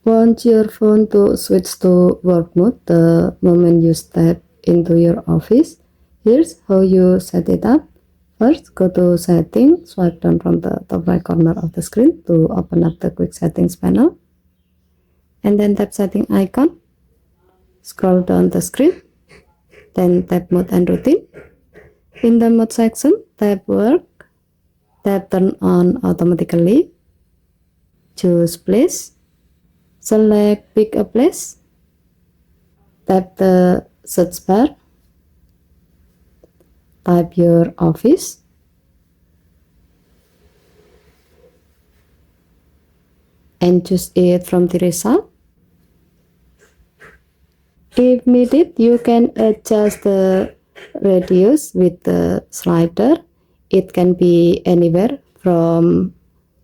Want your phone to switch to work mode the moment you step into your office? Here's how you set it up. First, go to Settings, swipe down from the top right corner of the screen to open up the Quick Settings panel. And then tap Setting icon. Scroll down the screen. Then tap Mode and Routine. In the Mode section, tap Work. Tap Turn on automatically. Choose Place. Select Pick a Place. Tap the search bar. Type your office. And choose it from the result. If needed, you can adjust the radius with the slider. It can be anywhere from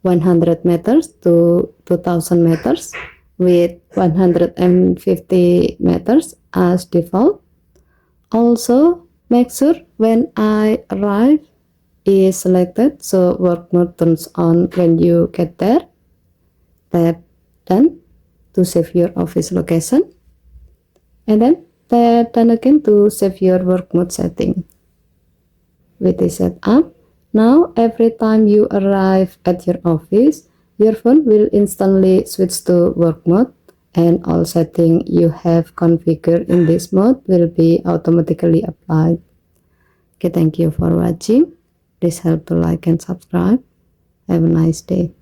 100 meters to 2000 meters with 150 meters as default. Also, make sure when I arrive is selected so work mode turns on when you get there. Tap Done to save your office location. And then tap Done again to save your work mode setting. With this setup, now every time you arrive at your office, your phone will instantly switch to work mode and all settings you have configured in this mode will be automatically applied. Okay, thank you for watching. Please help to like and subscribe. Have a nice day.